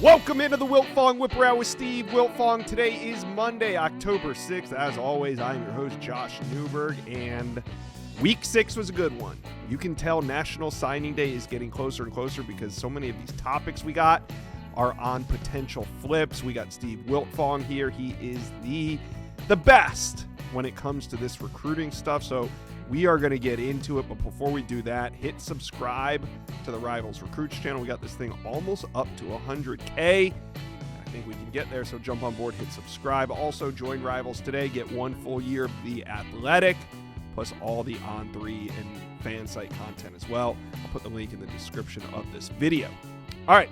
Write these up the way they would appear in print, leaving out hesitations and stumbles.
Welcome into the Wiltfong Whiparound with Steve Wiltfong. Today is Monday, October 6th. As always, I am your host, Josh Newberg, and Week 6 was a good one. You can tell National Signing Day is getting closer and closer because so many of these topics we got are on potential flips. We got Steve Wiltfong here. He is the best when it comes to this recruiting stuff, so we are going to get into it, but before we do that, hit subscribe to the Rivals Recruits channel. We got this thing almost up to 100K. I think we can get there, so jump on board, hit subscribe. Also, join Rivals today. Get 1 full year of The Athletic, plus all the On3 and fan site content as well. I'll put the link in the description of this video. All right,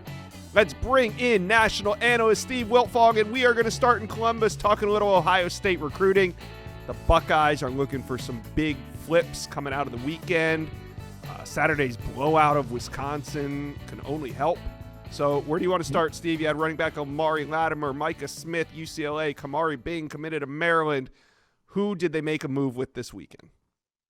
let's bring in national analyst Steve Wiltfong, and we are going to start in Columbus, talking a little Ohio State recruiting. The Buckeyes are looking for some big flips coming out of the weekend. Saturday's blowout of Wisconsin can only help. So where do you want to start, Steve? You had running back Amari Latimer, Micah Smith, UCLA, Kamari Bing committed to Maryland. Who did they make a move with this weekend?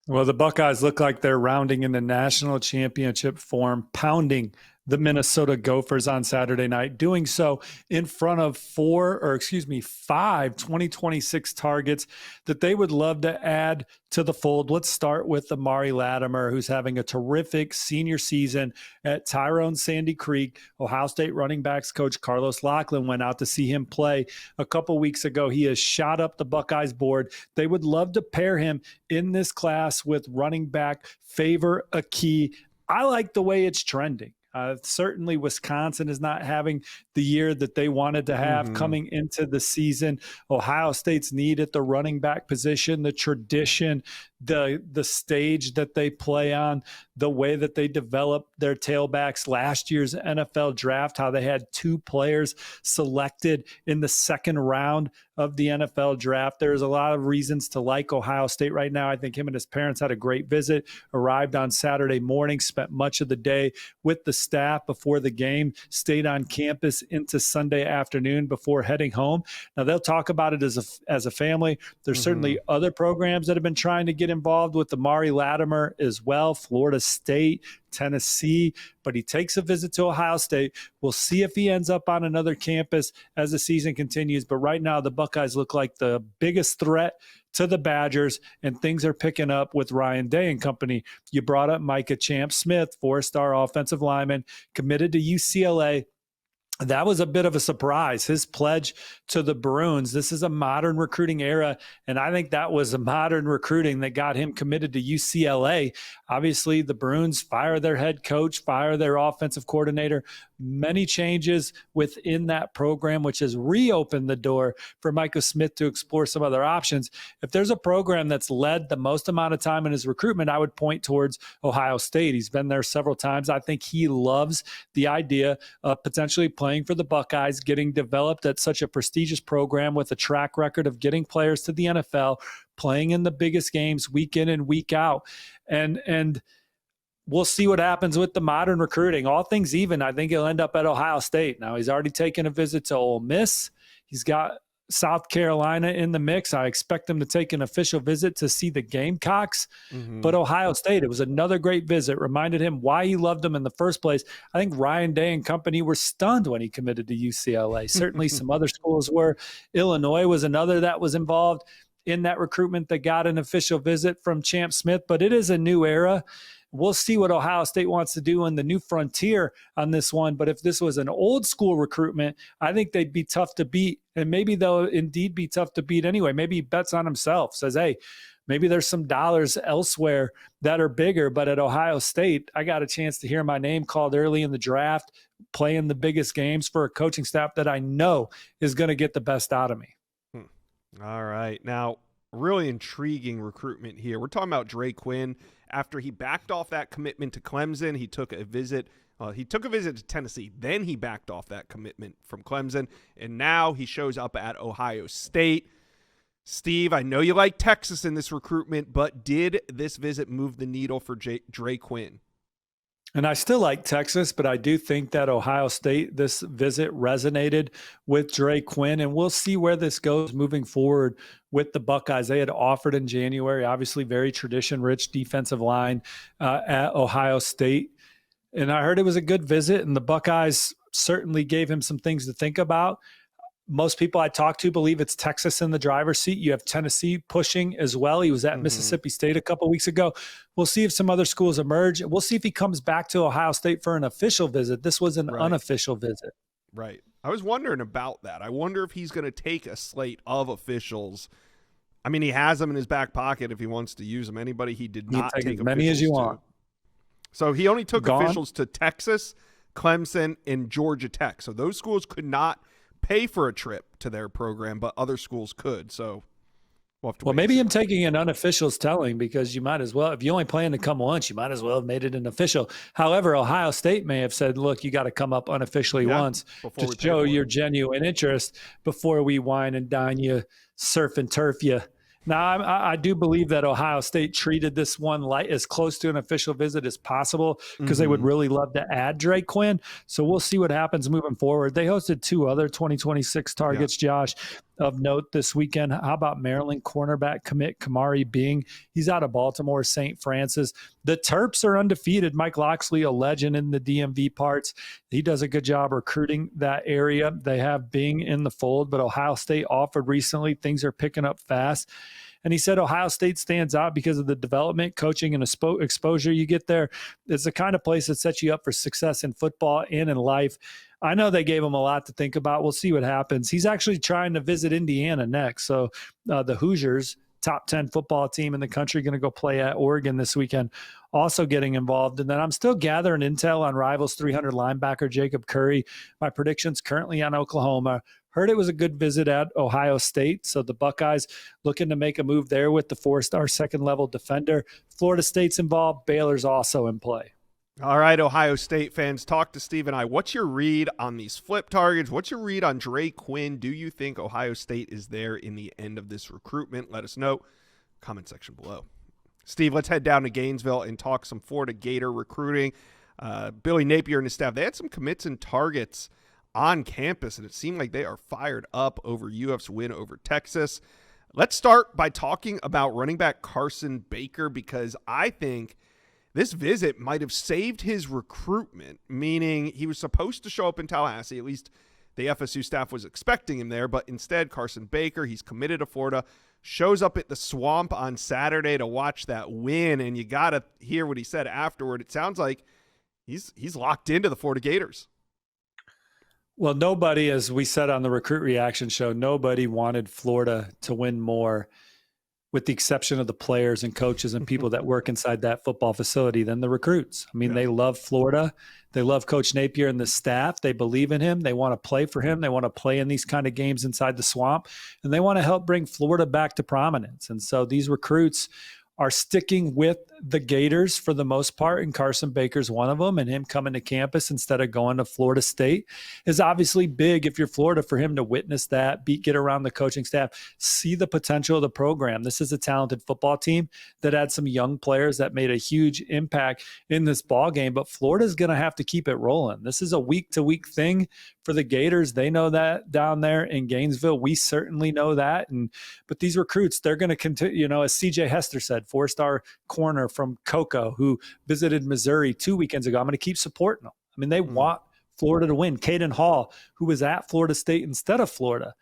Well, the Buckeyes look like they're rounding into national championship form, pounding the Minnesota Gophers on Saturday night, doing so in front of 5 2026 targets that they would love to add to the fold. Let's start with Amari Latimer, who's having a terrific senior season at Tyrone Sandy Creek. Ohio State running backs coach Carlos Lachlan went out to see him play a couple weeks ago. He has shot up the Buckeyes board. They would love to pair him in this class with running back Favor Aki. I like the way it's trending. Certainly Wisconsin is not having the year that they wanted to have coming into the season. Ohio State's need at the running back position, the tradition, the stage that they play on, the way that they developed their tailbacks last year's NFL draft, how they had 2 players selected in the second round of the NFL draft. There's a lot of reasons to like Ohio State right now. I think him and his parents had a great visit, arrived on Saturday morning, spent much of the day with the staff before the game, stayed on campus into Sunday afternoon before heading home. Now, they'll talk about it as a family. There's certainly other programs that have been trying to get involved with Amari Latimer as well, Florida State, Tennessee, but he takes a visit to Ohio State. We'll see if he ends up on another campus as the season continues. But right now, the Buckeyes look like the biggest threat to the Badgers, and things are picking up with Ryan Day and company. You brought up Micah Smith, 4-star offensive lineman, committed to UCLA. That was a bit of a surprise, his pledge to the Bruins. This is a modern recruiting era, and I think that was a modern recruiting that got him committed to UCLA. Obviously, the Bruins fire their head coach, fire their offensive coordinator. Many changes within that program, which has reopened the door for Micah Smith to explore some other options. If there's a program that's led the most amount of time in his recruitment, I would point towards Ohio State. He's been there several times. I think he loves the idea of potentially playing for the Buckeyes, getting developed at such a prestigious program with a track record of getting players to the NFL, playing in the biggest games week in and week out. And we'll see what happens with the modern recruiting. All things even, I think he'll end up at Ohio State. Now, he's already taken a visit to Ole Miss. He's got South Carolina in the mix. I expect him to take an official visit to see the Gamecocks. But Ohio State, it was another great visit. Reminded him why he loved them in the first place. I think Ryan Day and company were stunned when he committed to UCLA. Certainly some other schools were. Illinois was another that was involved in that recruitment that got an official visit from Champ Smith. But it is a new era. We'll see what Ohio State wants to do in the new frontier on this one. But if this was an old school recruitment, I think they'd be tough to beat. And maybe they'll indeed be tough to beat anyway. Maybe he bets on himself, says, hey, maybe there's some dollars elsewhere that are bigger. But at Ohio State, I got a chance to hear my name called early in the draft, playing the biggest games for a coaching staff that I know is going to get the best out of me. All right. Now, really intriguing recruitment here. We're talking about Dre Quinn. After he backed off that commitment to Clemson, he took a visit to Tennessee. Then he backed off that commitment from Clemson, and now he shows up at Ohio State. Steve, I know you like Texas in this recruitment, but did this visit move the needle for Dre Quinn? And I still like Texas, but I do think that Ohio State, this visit resonated with Dre Quinn, and we'll see where this goes moving forward with the Buckeyes. They had offered in January, obviously very tradition-rich defensive line at Ohio State. And I heard it was a good visit, and the Buckeyes certainly gave him some things to think about. Most people I talk to believe it's Texas in the driver's seat. You have Tennessee pushing as well. He was at Mississippi State a couple weeks ago. We'll see if some other schools emerge. We'll see if he comes back to Ohio State for an official visit. This was an unofficial visit. Right. I was wondering about that. I wonder if he's going to take a slate of officials. I mean, he has them in his back pocket if he wants to use them. Anybody he did not take as many as you want. So he only took officials to Texas, Clemson, and Georgia Tech. So those schools could not pay for a trip to their program, but other schools could. So we'll have to maybe him taking an unofficial is telling, because you might as well, if you only plan to come once, you might as well have made it an official. However, Ohio State may have said, look, you got to come up unofficially once to show your genuine interest before we wine and dine you, surf and turf you. Now, I do believe that Ohio State treated this one as close to an official visit as possible, because they would really love to add Drake Quinn. So we'll see what happens moving forward. They hosted 2 other 2026 targets, Josh, of note this weekend. How about Maryland cornerback commit Kamari Bing? He's out of Baltimore, St. Francis. The Terps are undefeated. Mike Loxley, a legend in the DMV parts. He does a good job recruiting that area. They have Bing in the fold, but Ohio State offered recently. Things are picking up fast. And he said Ohio State stands out because of the development, coaching, and exposure you get there. It's the kind of place that sets you up for success in football and in life. I know they gave him a lot to think about. We'll see what happens. He's actually trying to visit Indiana next. So the Hoosiers, top 10 football team in the country, going to go play at Oregon this weekend, also getting involved. And then I'm still gathering intel on Rivals 300 linebacker Jacob Curry. My predictions currently on Oklahoma. Heard it was a good visit at Ohio State. So the Buckeyes looking to make a move there with the 4-star second-level defender. Florida State's involved. Baylor's also in play. All right, Ohio State fans, talk to Steve and I. What's your read on these flip targets? What's your read on Drake Quinn? Do you think Ohio State is there in the end of this recruitment? Let us know. Comment section below. Steve, let's head down to Gainesville and talk some Florida Gator recruiting. Billy Napier and his staff, they had some commits and targets on campus, and it seemed like they are fired up over UF's win over Texas. Let's start by talking about running back Carson Baker, because I think this visit might have saved his recruitment, meaning he was supposed to show up in Tallahassee. At least the FSU staff was expecting him there, but instead Carson Baker, he's committed to Florida, shows up at the Swamp on Saturday to watch that win, and you got to hear what he said afterward. It sounds like he's locked into the Florida Gators. Well, nobody, as we said on the Recruit Reaction show, nobody wanted Florida to win more, with the exception of the players and coaches and people that work inside that football facility, than the recruits. I mean, They love Florida. They love Coach Napier and the staff. They believe in him. They want to play for him. They want to play in these kind of games inside the Swamp, and they want to help bring Florida back to prominence. And so these recruits are sticking with the Gators for the most part, and Carson Baker's one of them, and him coming to campus instead of going to Florida State is obviously big if you're Florida, for him to witness that, get around the coaching staff, see the potential of the program. This is a talented football team that had some young players that made a huge impact in this ball game, but Florida's going to have to keep it rolling. This is a week-to-week thing for the Gators. They know that down there in Gainesville. We certainly know that. But these recruits, they're going to continue, as CJ Hester said, 4-star corner from Cocoa, who visited Missouri 2 weekends ago. I'm going to keep supporting them. I mean, they want Florida to win. Caden Hall, who was at Florida State instead of Florida,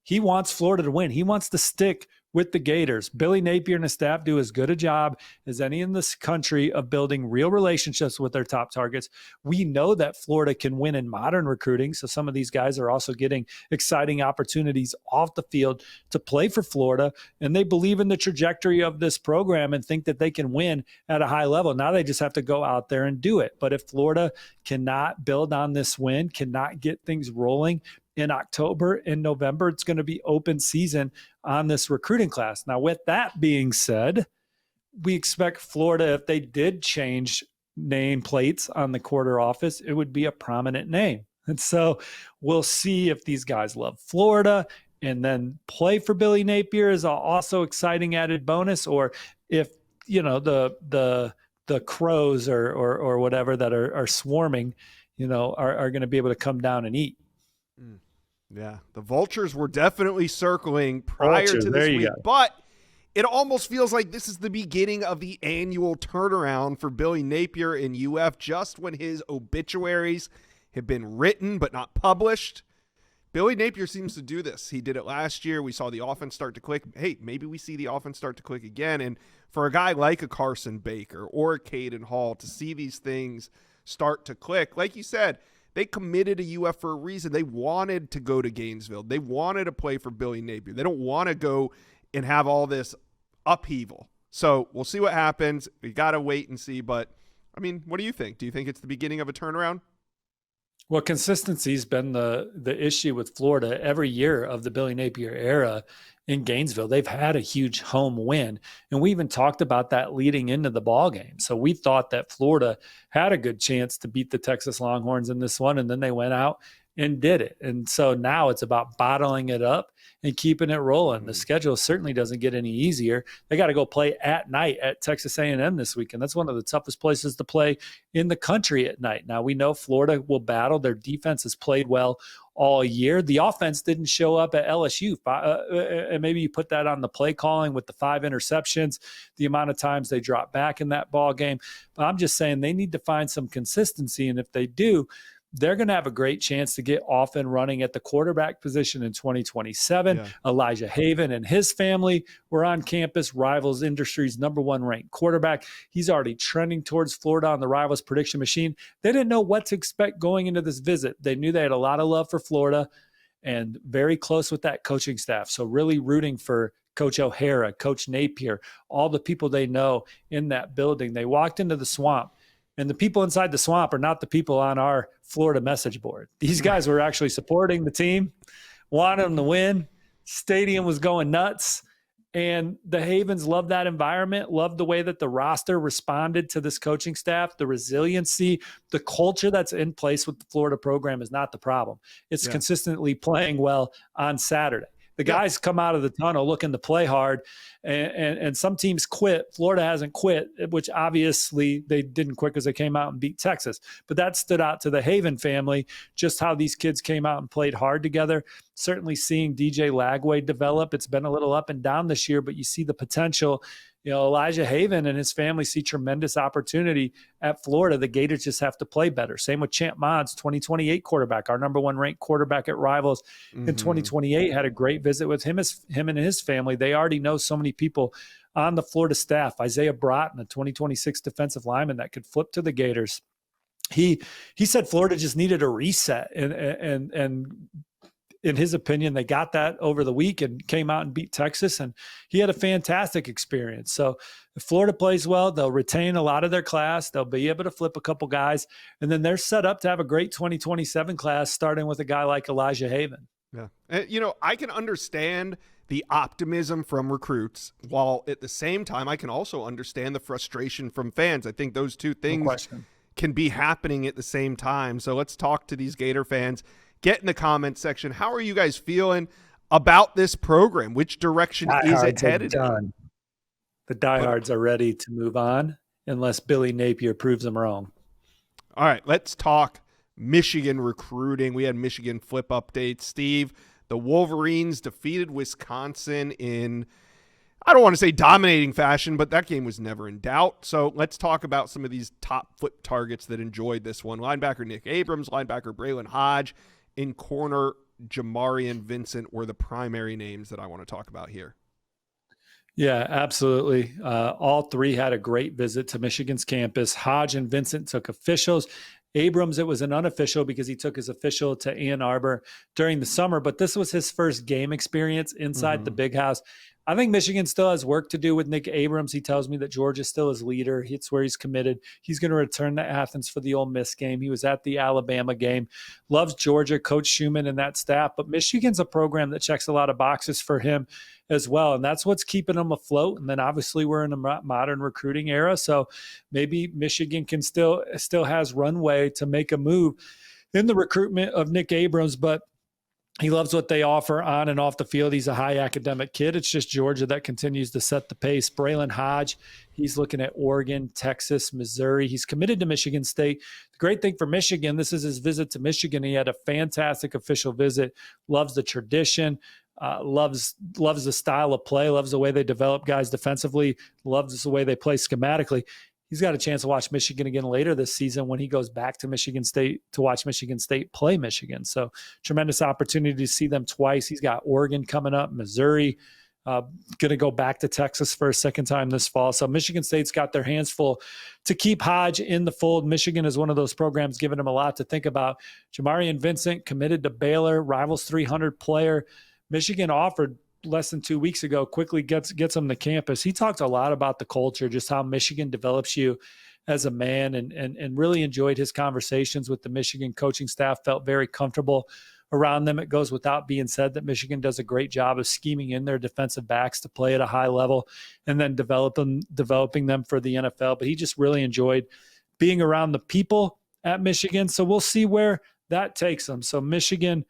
he wants Florida to win. He wants to stick with the Gators. Billy Napier and his staff do as good a job as any in this country of building real relationships with their top targets. We know that Florida can win in modern recruiting, so some of these guys are also getting exciting opportunities off the field to play for Florida, and they believe in the trajectory of this program and think that they can win at a high level. Now they just have to go out there and do it. But if Florida cannot build on this win, cannot get things rolling in October and November, it's going to be open season on this recruiting class. Now, with that being said, we expect Florida, if they did change nameplates on the quarter office, it would be a prominent name. And so we'll see if these guys love Florida and then play for Billy Napier is also exciting added bonus, or if, the crows or whatever that are swarming, are going to be able to come down and eat. Yeah, the vultures were definitely circling prior to this week, but it almost feels like this is the beginning of the annual turnaround for Billy Napier in UF, just when his obituaries have been written but not published. Billy Napier seems to do this. He did it last year. We saw the offense start to click. Hey, maybe we see the offense start to click again. And for a guy like a Carson Baker or a Caden Hall to see these things start to click, like you said, they committed to UF for a reason. They wanted to go to Gainesville. They wanted to play for Billy Napier. They don't want to go and have all this upheaval. So we'll see what happens. We got to wait and see. But, I mean, what do you think? Do you think it's the beginning of a turnaround? Well, consistency's been the issue with Florida every year of the Billy Napier era in Gainesville. They've had a huge home win, and we even talked about that leading into the ball game. So we thought that Florida had a good chance to beat the Texas Longhorns in this one, and then they went out and did it. And so now it's about bottling it up and keeping it rolling. The schedule certainly doesn't get any easier. They got to go play at night at Texas A&M this weekend. That's one of the toughest places to play in the country at night. Now, we know Florida will battle. Their defense has played well all year. The offense didn't show up at LSU. And maybe you put that on the play calling with the 5 interceptions, the amount of times they dropped back in that ball game. But I'm just saying they need to find some consistency. And if they do, they're going to have a great chance to get off and running at the quarterback position in 2027. Yeah. Elijah Haven and his family were on campus. Rivals Industries' #1 ranked quarterback. He's already trending towards Florida on the Rivals prediction machine. They didn't know what to expect going into this visit. They knew they had a lot of love for Florida and very close with that coaching staff. So really rooting for Coach O'Hara, Coach Napier, all the people they know in that building. They walked into the swamp. And the people inside the swamp are not the people on our Florida message board. These guys were actually supporting the team, wanted them to win. Stadium was going nuts. And the Havens loved that environment, loved the way that the roster responded to this coaching staff, the resiliency, the culture that's in place with the Florida program is not the problem. It's consistently playing well on Saturday. The guys come out of the tunnel looking to play hard, and some teams quit. Florida hasn't quit, which obviously they didn't quit because they came out and beat Texas. But that stood out to the Haven family, just how these kids came out and played hard together. Certainly seeing DJ Lagway develop. It's been a little up and down this year, but you see the potential. You know, Elijah Haven and his family see tremendous opportunity at Florida. The Gators just have to play better. Same with Champ Mods, 2028 quarterback, our #1 ranked quarterback at Rivals in 2028. Had a great visit with him and his family. They already know so many people on the Florida staff. Isaiah Broughton, a 2026 defensive lineman that could flip to the Gators. He said Florida just needed a reset, and in his opinion, they got that over the week and came out and beat Texas, and he had a fantastic experience. So if Florida plays well, they'll retain a lot of their class. They'll be able to flip a couple guys, and then they're set up to have a great 2027 class, starting with a guy like Elijah Haven. Yeah. And, you know, I can understand the optimism from recruits, while at the same time, I can also understand the frustration from fans. I think those two things can be happening at the same time. So let's talk to these Gator fans. Get in the comments section. How are you guys feeling about this program? Which direction is it headed? The diehards are ready to move on unless Billy Napier proves them wrong. All right, let's talk Michigan recruiting. We had Michigan flip updates. Steve, the Wolverines defeated Wisconsin in, I don't want to say dominating fashion, but that game was never in doubt. So let's talk about some of these top flip targets that enjoyed this one. Linebacker Nick Abrams, linebacker Braylon Hodge, in corner Jamarian Vincent were the primary names that I want to talk about here. Yeah, absolutely. All three had a great visit to Michigan's campus. Hodge and Vincent took officials. Abrams, it was an unofficial because he took his official to Ann Arbor during the summer, but this was his first game experience inside the Big House. I think Michigan still has work to do with Nick Abrams. He tells me that Georgia's still his leader. It's where he's committed. He's going to return to Athens for the Ole Miss game. He was at the Alabama game. Loves Georgia, Coach Schumann and that staff. But Michigan's a program that checks a lot of boxes for him as well. And that's what's keeping him afloat. And then obviously we're in a modern recruiting era. So maybe Michigan can still has runway to make a move in the recruitment of Nick Abrams. But he loves what they offer on and off the field. He's a high academic kid. It's just Georgia that continues to set the pace. Braylon Hodge, he's looking at Oregon, Texas, Missouri. He's committed to Michigan State. The great thing for Michigan, this is his visit to Michigan. He had a fantastic official visit, loves the tradition, loves the style of play, loves the way they develop guys defensively, loves the way they play schematically. he's got a chance to watch Michigan again later this season when he goes back to Michigan State to watch Michigan State play Michigan. So tremendous opportunity to see them twice. He's got Oregon coming up, Missouri, going to go back to Texas for a second time this fall. So Michigan State's got their hands full to keep Hodge in the fold. Michigan is one of those programs giving him a lot to think about. Jamarian Vincent committed to Baylor, Rivals 300 player. Michigan offered less than 2 weeks ago, quickly gets him to campus. He talked a lot about the culture, just how Michigan develops you as a man, and really enjoyed his conversations with the Michigan coaching staff, felt very comfortable around them. It goes without being said that Michigan does a great job of scheming in their defensive backs to play at a high level and then developing them for the NFL. But he just really enjoyed being around the people at Michigan. So we'll see where that takes them. So Michigan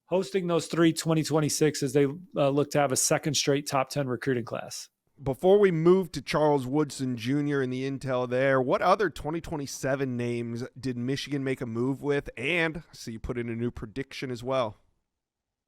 hosting those 3 2026 as they look to have a second straight top 10 recruiting class. Before we move to Charles Woodson Jr. and the intel there, what other 2027 names did Michigan make a move with? And so you put in a new prediction as well.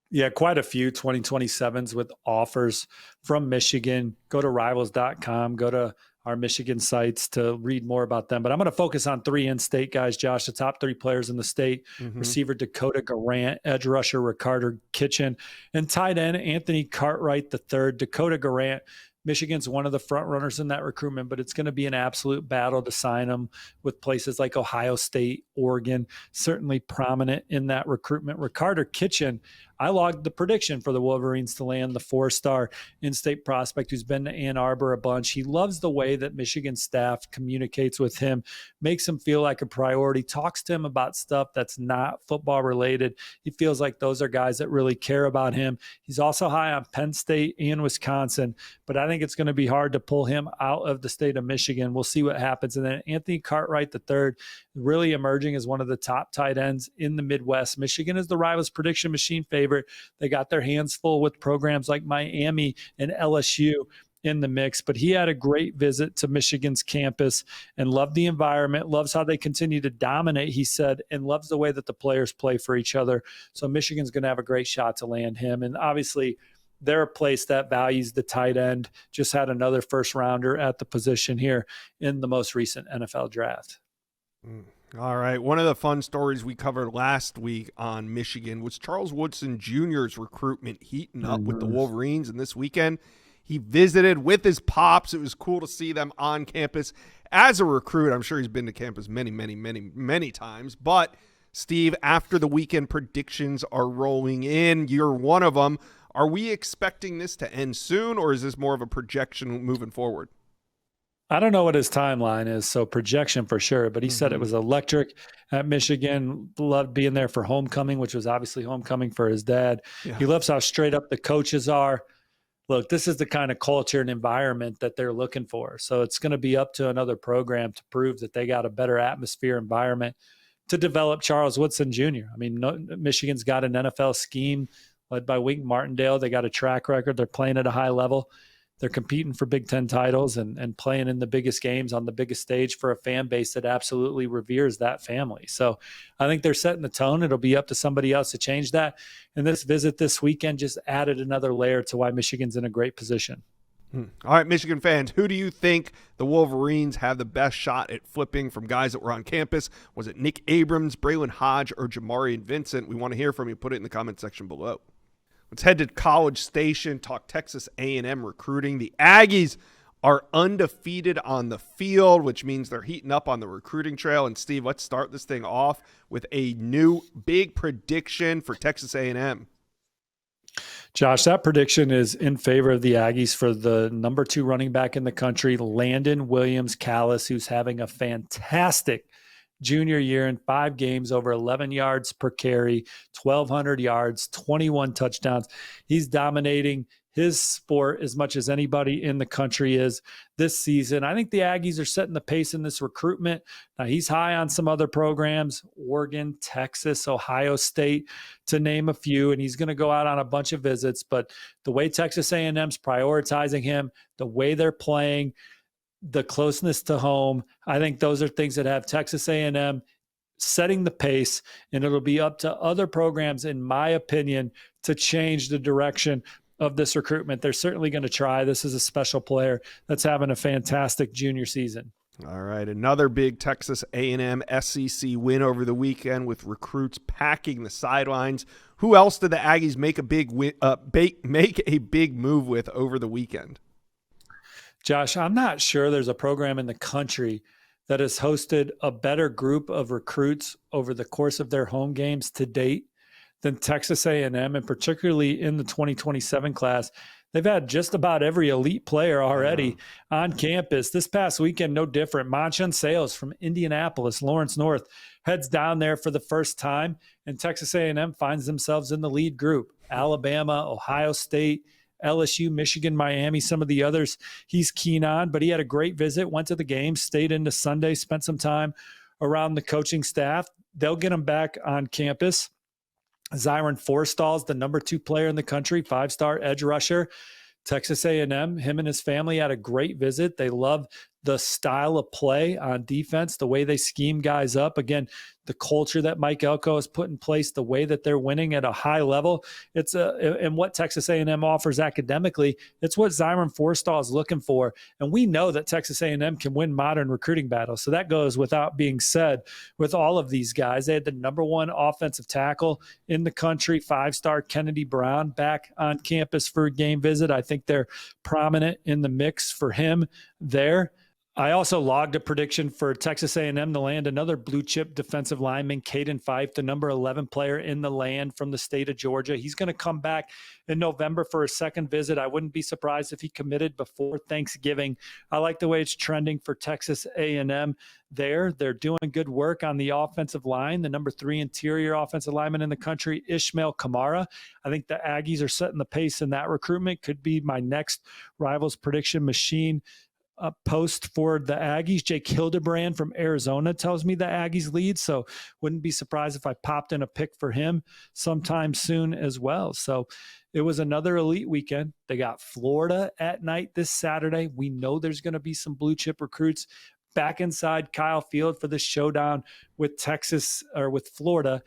Yeah, quite a few 2027s with offers from Michigan. Go to rivals.com, go to our Michigan sites to read more about them. But I'm going to focus on 3 in-state guys, Josh, the top 3 players in the state. Receiver Dakota Garant, edge rusher Ricardo Kitchen, and tight end Anthony Cartwright III. Dakota Garant, Michigan's one of the front runners in that recruitment, but it's going to be an absolute battle to sign him with places like Ohio State, Oregon, certainly prominent in that recruitment. Ricardo Kitchen, I logged the prediction for the Wolverines to land the 4-star in-state prospect who's been to Ann Arbor a bunch. He loves the way that Michigan staff communicates with him, makes him feel like a priority, talks to him about stuff that's not football related. He feels like those are guys that really care about him. He's also high on Penn State and Wisconsin, but I think it's going to be hard to pull him out of the state of Michigan. We'll see what happens. And then Anthony Cartwright III, really emerging as one of the top tight ends in the Midwest. Michigan is the Rivals prediction machine favorite. They got their hands full with programs like Miami and LSU in the mix, but he had a great visit to Michigan's campus and loved the environment, loves how they continue to dominate, he said, and loves the way that the players play for each other. So Michigan's going to have a great shot to land him. And obviously, they're a place that values the tight end. Just had another first rounder at the position here in the most recent NFL draft. All right. One of the fun stories we covered last week on Michigan was Charles Woodson Jr.'s recruitment heating up with the Wolverines. And this weekend, he visited with his pops. It was cool to see them on campus as a recruit. I'm sure he's been to campus many times. But, Steve, after the weekend predictions are rolling in, you're one of them. Are we expecting this to end soon, or is this more of a projection moving forward? I don't know what his timeline is, so projection for sure. But he said it was electric at Michigan, loved being there for homecoming, which was obviously homecoming for his dad. Yeah. He loves how straight up the coaches are. Look, this is the kind of culture and environment that they're looking for. So it's going to be up to another program to prove that they got a better atmosphere environment to develop Charles Woodson Jr. I mean, Michigan's got an NFL scheme led by Wink Martindale. They got a track record. They're playing at a high level. They're competing for Big Ten titles and playing in the biggest games on the biggest stage for a fan base that absolutely reveres that family. So I think they're setting the tone. It'll be up to somebody else to change that. And this visit this weekend just added another layer to why Michigan's in a great position. All right, Michigan fans, who do you think the Wolverines have the best shot at flipping from guys that were on campus? Was it Nick Abrams, Braylon Hodge, or Jamarian Vincent? We want to hear from you. Put it in the comment section below. Let's head to College Station, talk Texas A&M recruiting. The Aggies are undefeated on the field, which means they're heating up on the recruiting trail. And, Steve, let's start this thing off with a new big prediction for Texas A&M. Josh, that prediction is in favor of the Aggies for the number 2 running back in the country, Landon Williams-Callis, who's having a fantastic junior year in 5 games, over 11 yards per carry, 1,200 yards, 21 touchdowns. He's dominating his sport as much as anybody in the country is this season. I think the Aggies are setting the pace in this recruitment. Now, he's high on some other programs, Oregon, Texas, Ohio State, to name a few, and he's going to go out on a bunch of visits. But the way Texas A&M's prioritizing him, the way they're playing, the closeness to home, I think those are things that have Texas A&M setting the pace, and it'll be up to other programs, in my opinion, to change the direction of this recruitment. They're certainly going to try. This is a special player that's having a fantastic junior season. All right, another big Texas A&M SEC win over the weekend with recruits packing the sidelines. Who else did the Aggies make a big move with over the weekend? Josh, I'm not sure there's a program in the country that has hosted a better group of recruits over the course of their home games to date than Texas A&M, and particularly in the 2027 class. They've had just about every elite player already on campus. This past weekend, no different. Monchon Sales from Indianapolis, Lawrence North, heads down there for the first time, and Texas A&M finds themselves in the lead group. Alabama, Ohio State, LSU, Michigan, Miami, some of the others he's keen on, but he had a great visit, went to the game, stayed into Sunday, spent some time around the coaching staff. They'll get him back on campus. Zyron Forstall's the number 2 player in the country, 5-star edge rusher. Texas A&M, him and his family had a great visit. They love the style of play on defense, the way they scheme guys up. Again, the culture that Mike Elko has put in place, the way that they're winning at a high level. It's and what Texas A&M offers academically, it's what Zyron Forstall is looking for. And we know that Texas A&M can win modern recruiting battles. So that goes without being said with all of these guys. They had the number 1 offensive tackle in the country, 5-star Kennedy Brown, back on campus for a game visit. I think they're prominent in the mix for him there. I also logged a prediction for Texas A&M to land another blue chip defensive lineman, Caden Fife, the number 11 player in the land from the state of Georgia. He's going to come back in November for a second visit. I wouldn't be surprised if he committed before Thanksgiving. I like the way it's trending for Texas A&M there. They're doing good work on the offensive line. The number 3 interior offensive lineman in the country, Ishmael Kamara. I think the Aggies are setting the pace in that recruitment. Could be my next Rivals prediction machine post for the Aggies. Jake Hildebrand from Arizona tells me the Aggies lead, so wouldn't be surprised if I popped in a pick for him sometime soon as well. So it was another elite weekend. They got Florida at night this Saturday. We know there's going to be some blue chip recruits back inside Kyle Field for this showdown with Texas or with Florida.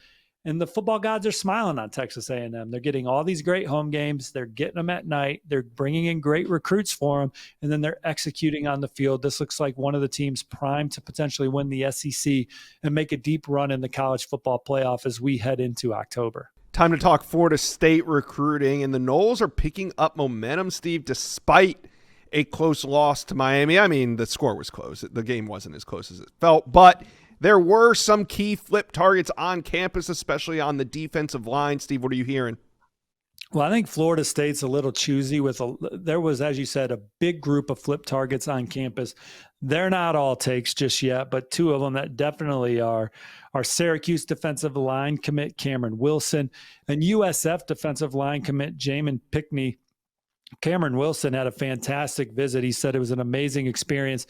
And the football gods are smiling on Texas A&M. They're getting all these great home games. They're getting them at night. They're bringing in great recruits for them, and then they're executing on the field. This looks like one of the teams primed to potentially win the SEC and make a deep run in the college football playoff as we head into October. Time to talk Florida State recruiting, and the Noles are picking up momentum, Steve, despite a close loss to Miami. I mean, the score was close. The game wasn't as close as it felt, but there were some key flip targets on campus, especially on the defensive line. Steve, what are you hearing? Well, I think Florida State's a little choosy there was, as you said, a big group of flip targets on campus. They're not all takes just yet, but 2 of them that definitely are Syracuse defensive line commit Cameron Wilson and USF defensive line commit Jamin Pickney. Cameron Wilson had a fantastic visit. He said it was an amazing experience.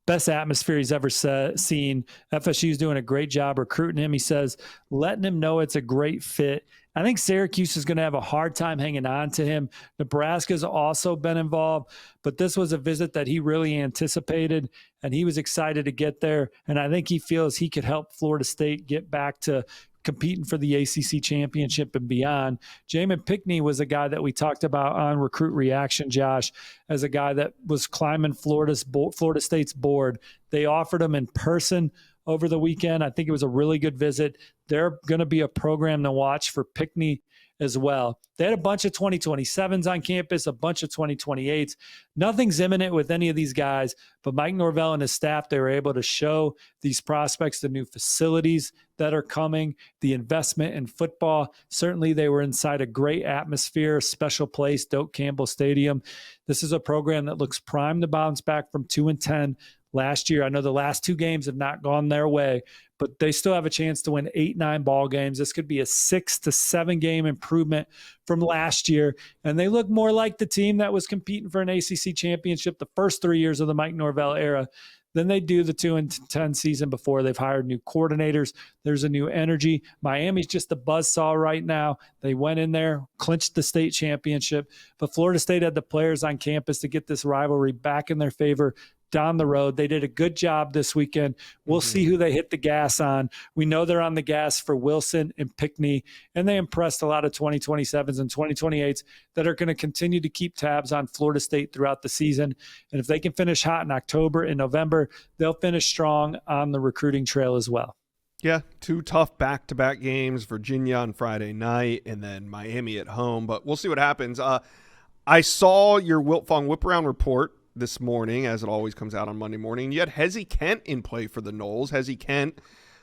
Best atmosphere he's ever seen. FSU's doing a great job recruiting him. He says, letting him know it's a great fit. I think Syracuse is going to have a hard time hanging on to him. Nebraska's also been involved, but this was a visit that he really anticipated, and he was excited to get there. And I think he feels he could help Florida State get back to competing for the ACC championship and beyond. Jamin Pickney was a guy that we talked about on Recruit Reaction, Josh, as a guy that was climbing Florida State's board. They offered him in person over the weekend. I think it was a really good visit. They're going to be a program to watch for Pickney as well. They had a bunch of 2027s on campus, a bunch of 2028s. Nothing's imminent with any of these guys, but Mike Norvell and his staff, they were able to show these prospects the new facilities that are coming, the investment in football. Certainly they were inside a great atmosphere, a special place, Doak Campbell Stadium. This is a program that looks primed to bounce back from 2-10 last year. I know the last 2 games have not gone their way, but they still have a chance to win 8-9 ball games. This could be a 6 to 7 game improvement from last year. And they look more like the team that was competing for an ACC championship the first 3 years of the Mike Norvell era than they do the 2-10 season before. They've hired new coordinators. There's a new energy. Miami's just a buzzsaw right now. They went in there, clinched the state championship, but Florida State had the players on campus to get this rivalry back in their favor, down the road. They did a good job this weekend. We'll see who they hit the gas on. We know they're on the gas for Wilson and Pinckney, and they impressed a lot of 2027s and 2028s that are going to continue to keep tabs on Florida State throughout the season. And if they can finish hot in October and November, they'll finish strong on the recruiting trail as well. Yeah, 2 tough back-to-back games, Virginia on Friday night and then Miami at home, but we'll see what happens. I saw your Wiltfong Whiparound report this morning, as it always comes out on Monday morning. You had Hezzy Kent in play for the Noles. Hezzy Kent,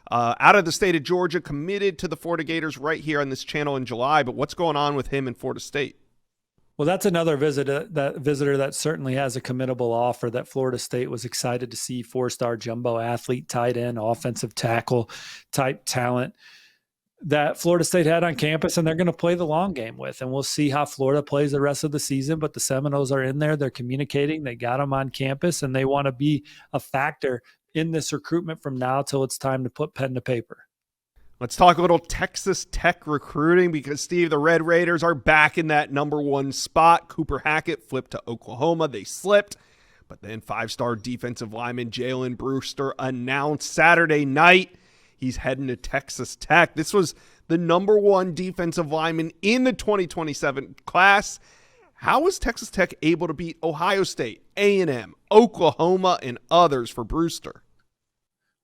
out of the state of Georgia, committed to the Florida Gators right here on this channel in July, but what's going on with him in Florida State? Well, that's another visitor that certainly has a committable offer that Florida State was excited to see. 4-star jumbo athlete, tight end, offensive tackle type talent that Florida State had on campus, and they're going to play the long game with. And we'll see how Florida plays the rest of the season. But the Seminoles are in there. They're communicating. They got them on campus, and they want to be a factor in this recruitment from now till it's time to put pen to paper. Let's talk a little Texas Tech recruiting because, Steve, the Red Raiders are back in that number 1 spot. Cooper Hackett flipped to Oklahoma. They slipped. But then 5-star defensive lineman Jalen Brewster announced Saturday night he's heading to Texas Tech. This was the number 1 defensive lineman in the 2027 class. How was Texas Tech able to beat Ohio State, A&M, Oklahoma, and others for Brewster?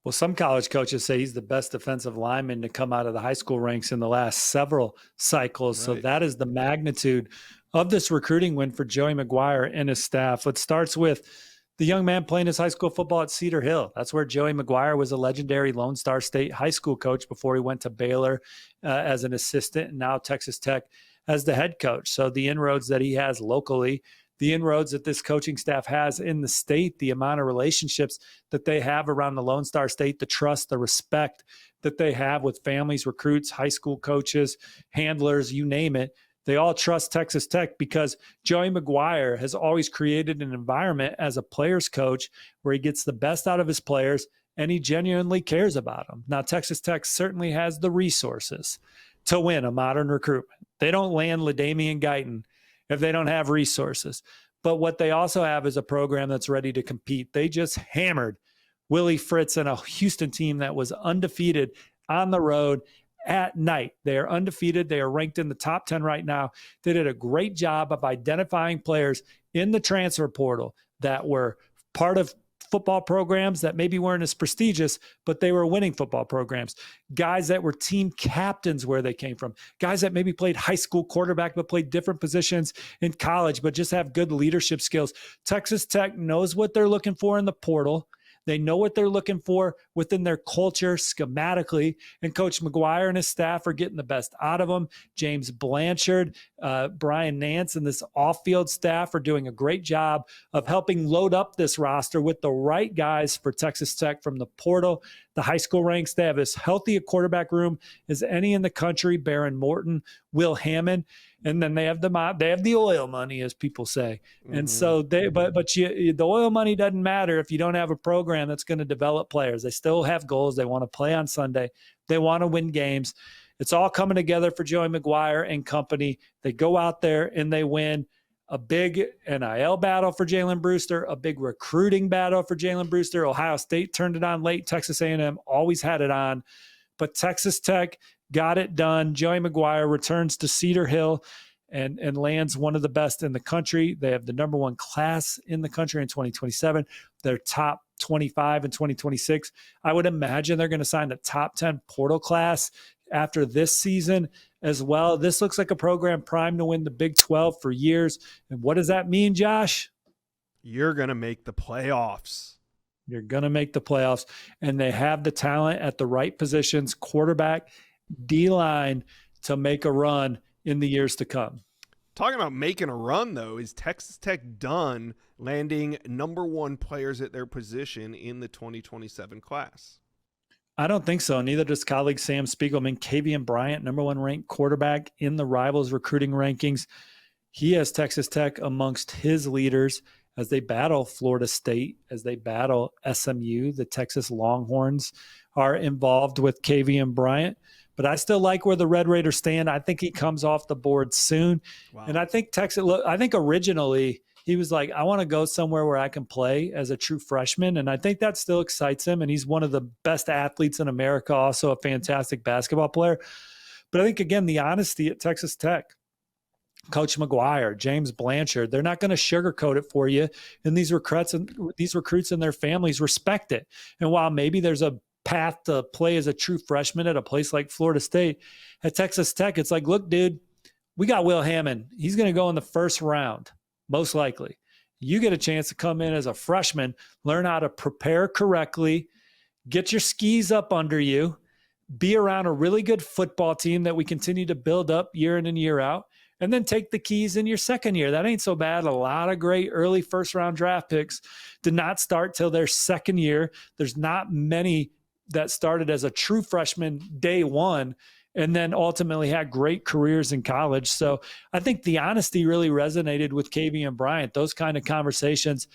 Well, some college coaches say he's the best defensive lineman to come out of the high school ranks in the last several cycles. Right. So that is the magnitude of this recruiting win for Joey McGuire and his staff. It starts with the young man playing his high school football at Cedar Hill. That's where Joey McGuire was a legendary Lone Star State high school coach before he went to Baylor as an assistant, and now Texas Tech as the head coach. So the inroads that he has locally, the inroads that this coaching staff has in the state, the amount of relationships that they have around the Lone Star State, the trust, the respect that they have with families, recruits, high school coaches, handlers, you name it. They all trust Texas Tech because Joey McGuire has always created an environment as a player's coach where he gets the best out of his players and he genuinely cares about them. Now, Texas Tech certainly has the resources to win a modern recruitment. They don't land LaDamian Guyton if they don't have resources. But what they also have is a program that's ready to compete. They just hammered Willie Fritz and a Houston team that was undefeated on the road at night. They are undefeated. They are ranked in the top 10 right now. They did a great job of identifying players in the transfer portal that were part of football programs that maybe weren't as prestigious, but they were winning football programs. Guys that were team captains where they came from. Guys that maybe played high school quarterback, but played different positions in college, but just have good leadership skills. Texas Tech knows what they're looking for in the portal. They know what they're looking for within their culture schematically, and Coach McGuire and his staff are getting the best out of them. James Blanchard, Brian Nance, and this off-field staff are doing a great job of helping load up this roster with the right guys for Texas Tech from the portal, the high school ranks. They have as healthy a quarterback room as any in the country, Baron Morton, Will Hammond. And then they have the oil money, as people say. And so the oil money doesn't matter if you don't have a program that's going to develop players. They still have goals. They want to play on Sunday. They want to win games. It's all coming together for Joey McGuire and company. They go out there and they win a big NIL battle for Jalen Brewster, a big recruiting battle for Jalen Brewster. Ohio State turned it on late. Texas A&M always had it on. But Texas Tech got it done. Joey McGuire returns to Cedar Hill and lands one of the best in the country. They have the number 1 class in the country in 2027. They're top 25 in 2026. I would imagine they're going to sign a top 10 portal class after this season as well. This looks like a program primed to win the Big 12 for years. And what does that mean, Josh? You're going to make the playoffs. You're going to make the playoffs. And they have the talent at the right positions, quarterback, D-line, to make a run in the years to come. Talking about making a run, though, is Texas Tech done landing number 1 players at their position in the 2027 class? I don't think so. Neither does colleague Sam Spiegelman. Kavian Bryant, number 1 ranked quarterback in the Rivals recruiting rankings. He has Texas Tech amongst his leaders as they battle Florida State, as they battle SMU. The Texas Longhorns are involved with Kavian Bryant. But I still like where the Red Raiders stand. I think he comes off the board soon. Wow. And I think originally He was like, I want to go somewhere where I can play as a true freshman. And I think that still excites him. And he's one of the best athletes in America, also a fantastic basketball player. But I think, again, the honesty at Texas Tech, Coach McGuire, James Blanchard, they're not going to sugarcoat it for you. And these recruits and their families respect it. And while maybe there's a path to play as a true freshman at a place like Florida State, at Texas Tech, it's like, look, dude, we got Will Hammond. He's going to go in the first round, most likely. You get a chance to come in as a freshman, learn how to prepare correctly, get your skis up under you, be around a really good football team that we continue to build up year in and year out, and then take the keys in your second year. That ain't so bad. A lot of great early first-round draft picks did not start till their second year. There's not many that started as a true freshman day one and then ultimately had great careers in college. So I think the honesty really resonated with Kavian Bryant, those kind of conversations.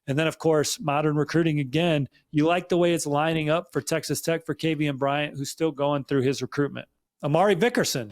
And then, of course, modern recruiting again. You like the way it's lining up for Texas Tech for Kavian Bryant, who's still going through his recruitment. Amari Vickerson.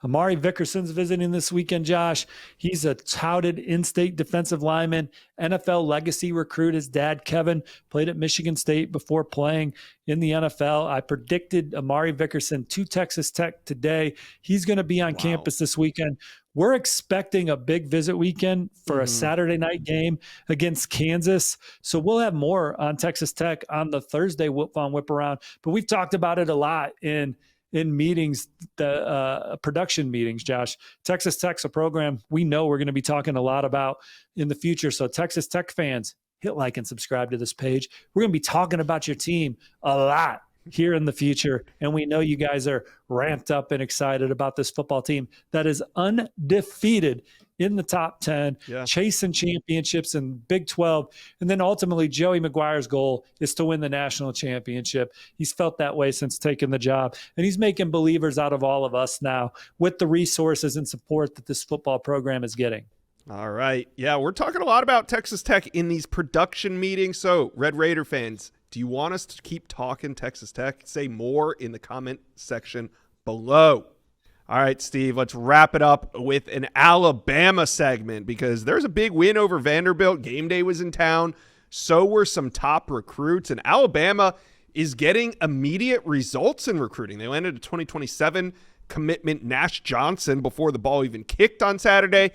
Amari Vickerson's visiting this weekend, Josh. He's a touted in-state defensive lineman, NFL legacy recruit. His dad, Kevin, played at Michigan State before playing in the NFL. I predicted Amari Vickerson to Texas Tech today. He's going to be on campus this weekend. We're expecting a big visit weekend for a Saturday night game against Kansas. So we'll have more on Texas Tech on the Thursday Wiltfong Whiparound. But we've talked about it a lot in meetings, the production meetings, Josh. Texas Tech's a program we know we're going to be talking a lot about in the future. So Texas Tech fans, hit like and subscribe to this page. We're going to be talking about your team a lot here in the future. And we know you guys are ramped up and excited about this football team that is undefeated in the top 10, chasing championships in Big 12. And then ultimately, Joey McGuire's goal is to win the national championship. He's felt that way since taking the job. And he's making believers out of all of us now with the resources and support that this football program is getting. All right. Yeah, we're talking a lot about Texas Tech in these production meetings. So, Red Raider fans, do you want us to keep talking Texas Tech? Say more in the comment section below. All right, Steve, let's wrap it up with an Alabama segment because there's a big win over Vanderbilt. Game day was in town. So were some top recruits. And Alabama is getting immediate results in recruiting. They landed a 2027 commitment, Nash Johnson, before the ball even kicked on Saturday.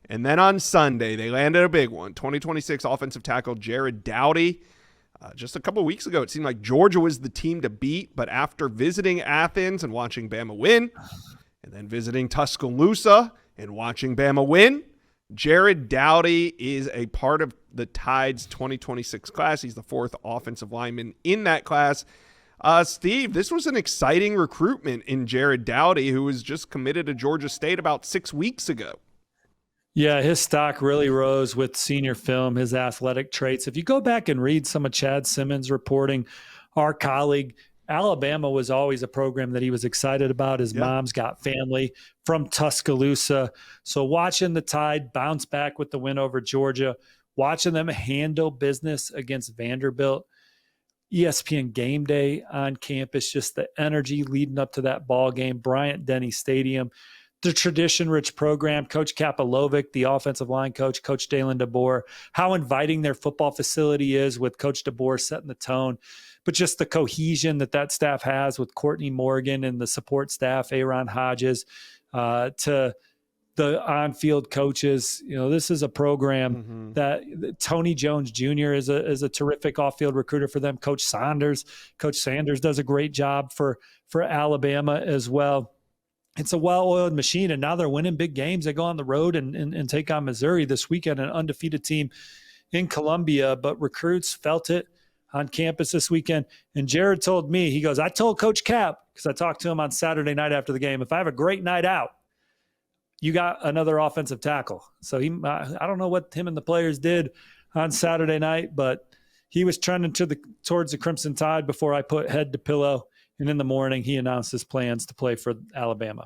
And then on Sunday, they landed a big one, 2026 offensive tackle Jared Dowdy. Just a couple of weeks ago, it seemed like Georgia was the team to beat. But after visiting Athens and watching Bama win, and then visiting Tuscaloosa and watching Bama win, Jared Dowdy is a part of the Tide's 2026 class. He's the fourth offensive lineman in that class. Steve, this was an exciting recruitment in Jared Dowdy, who was just committed to Georgia State about 6 weeks ago. Yeah, his stock really rose with senior film, his athletic traits. If you go back and read some of Chad Simmons' reporting, our colleague, Alabama was always a program that he was excited about. His mom's got family from Tuscaloosa. So watching the Tide bounce back with the win over Georgia, watching them handle business against Vanderbilt, ESPN Game Day on campus, just the energy leading up to that ball game, Bryant-Denny Stadium, the tradition-rich program, Coach Kapalovic, the offensive line coach, Coach Dalen DeBoer, how inviting their football facility is with Coach DeBoer setting the tone, but just the cohesion that staff has with Courtney Morgan and the support staff, Aaron Hodges, to the on-field coaches. You know, this is a program that Tony Jones Jr. is a terrific off-field recruiter for them. Coach Sanders does a great job for Alabama as well. It's a well-oiled machine, and now they're winning big games. They go on the road and take on Missouri this weekend, an undefeated team in Columbia. But recruits felt it on campus this weekend. And Jared told me, he goes, I told Coach Cap, because I talked to him on Saturday night after the game, if I have a great night out, you got another offensive tackle. So I don't know what him and the players did on Saturday night, but he was trending towards the Crimson Tide before I put head to pillow. And in the morning, he announced his plans to play for Alabama.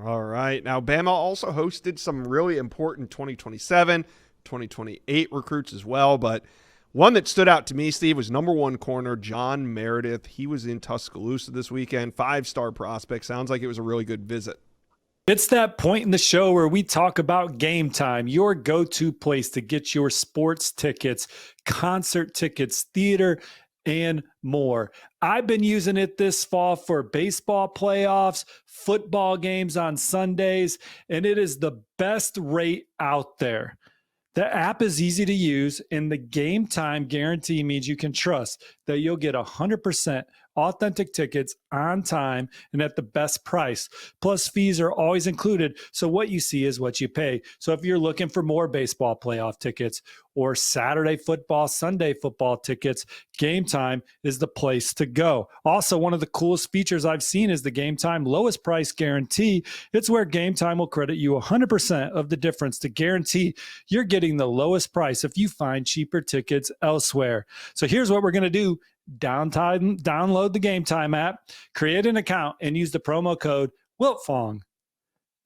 All right. Now, Bama also hosted some really important 2027, 2028 recruits as well. But one that stood out to me, Steve, was number one corner, John Meredith. He was in Tuscaloosa this weekend, 5-star prospect. Sounds like it was a really good visit. It's that point in the show where we talk about Game Time, your go-to place to get your sports tickets, concert tickets, theater, and more. I've been using it this fall for baseball playoffs, football games on Sundays, and it is the best rate out there. The app is easy to use, and the Game Time guarantee means you can trust that you'll get 100% authentic tickets on time and at the best price. Plus, fees are always included, so what you see is what you pay. So if you're looking for more baseball playoff tickets or Saturday football, Sunday football tickets, Game Time is the place to go. Also, one of the coolest features I've seen is the Game Time lowest price guarantee. It's where Game Time will credit you 100% of the difference to guarantee you're getting the lowest price if you find cheaper tickets elsewhere. So here's what we're going to do. Download the Game Time app, create an account, and use the promo code Wiltfong.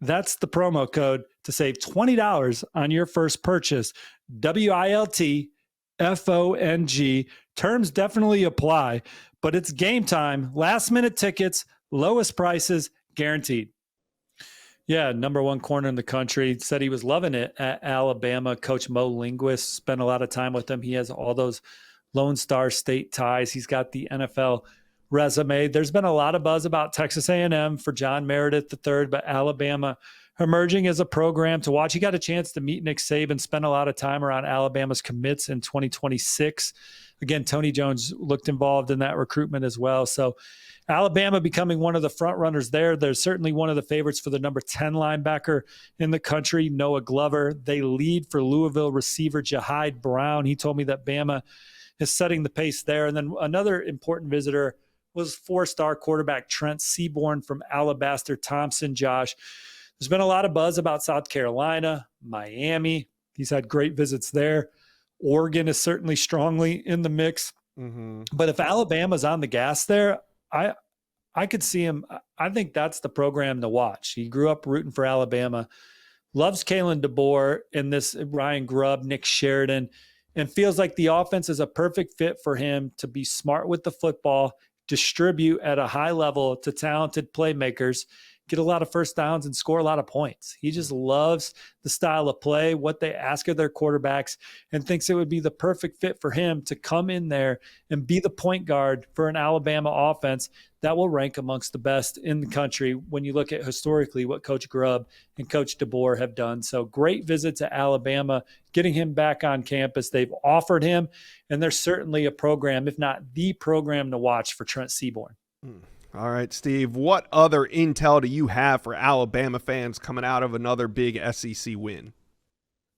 That's the promo code to save $20 on your first purchase. WILTFONG. Terms definitely apply, but it's Game Time. Last minute tickets, lowest prices, guaranteed. Yeah, number one corner in the country. Said he was loving it at Alabama. Coach Mo Linguist spent a lot of time with him. He has all those Lone Star State ties. He's got the NFL resume. There's been a lot of buzz about Texas A&M for John Meredith III, but Alabama emerging as a program to watch. He got a chance to meet Nick Saban, spent a lot of time around Alabama's commits in 2026. Again, Tony Jones looked involved in that recruitment as well. So Alabama becoming one of the front runners there. They're certainly one of the favorites for the number 10 linebacker in the country, Noah Glover. They lead for Louisville receiver Jahide Brown. He told me that Bama is setting the pace there. And then another important visitor was four-star quarterback Trent Seaborn from Alabaster Thompson. Josh, there's been a lot of buzz about South Carolina, Miami. He's had great visits there. Oregon is certainly strongly in the mix. Mm-hmm. But if Alabama's on the gas there, I could see him. I think that's the program to watch. He grew up rooting for Alabama, loves Kalen DeBoer and this Ryan Grubb, Nick Sheridan, and feels like the offense is a perfect fit for him to be smart with the football, distribute at a high level to talented playmakers, get a lot of first downs and score a lot of points. He just loves the style of play, what they ask of their quarterbacks, and thinks it would be the perfect fit for him to come in there and be the point guard for an Alabama offense that will rank amongst the best in the country when you look at historically what Coach Grubb and Coach DeBoer have done. So great visit to Alabama, getting him back on campus. They've offered him, and there's certainly a program, if not the program to watch for Trent Seaborn. All right, Steve, what other intel do you have for Alabama fans coming out of another big SEC win?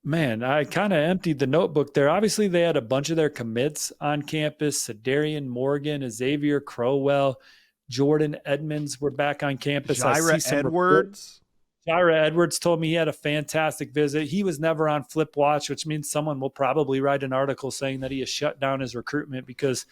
Man, I kind of emptied the notebook there. Obviously, they had a bunch of their commits on campus. Sedarian Morgan, Xavier Crowell, Jordan Edmonds were back on campus. Jaira Edwards? Jaira Edwards told me he had a fantastic visit. He was never on Flip Watch, which means someone will probably write an article saying that he has shut down his recruitment because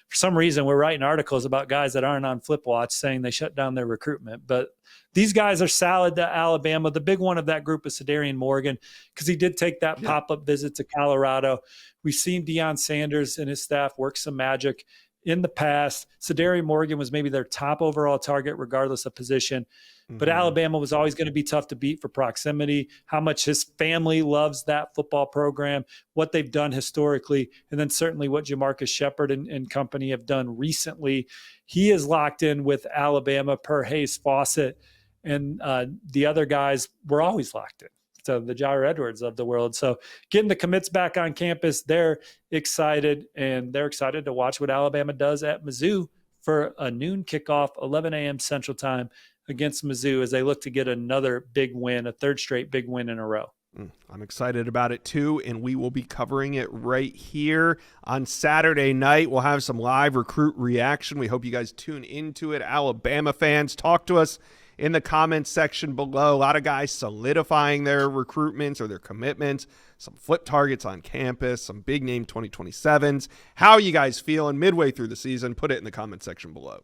for some reason we're writing articles about guys that aren't on Flip Watch saying they shut down their recruitment. But these guys are solid to Alabama. The big one of that group is Sedarian Morgan because he did take that pop-up visit to Colorado. We've seen Deion Sanders and his staff work some magic in the past. Sedarian Morgan was maybe their top overall target regardless of position. But Alabama was always going to be tough to beat for proximity, how much his family loves that football program, what they've done historically, and then certainly what Jamarcus Shepard and company have done recently. He is locked in with Alabama per Hayes Fawcett, and the other guys were always locked in. So the Jair Edwards of the world. So getting the commits back on campus, they're excited, and they're excited to watch what Alabama does at Mizzou for a noon kickoff, 11 a.m. Central Time against Mizzou as they look to get another big win, a third straight big win in a row. I'm excited about it too, and we will be covering it right here on Saturday night. We'll have some live recruit reaction. We hope you guys tune into it. Alabama fans, talk to us in the comments section below. A lot of guys solidifying their recruitments or their commitments, some flip targets on campus, some big name 2027s. How are you guys feeling midway through the season? Put it in the comment section below.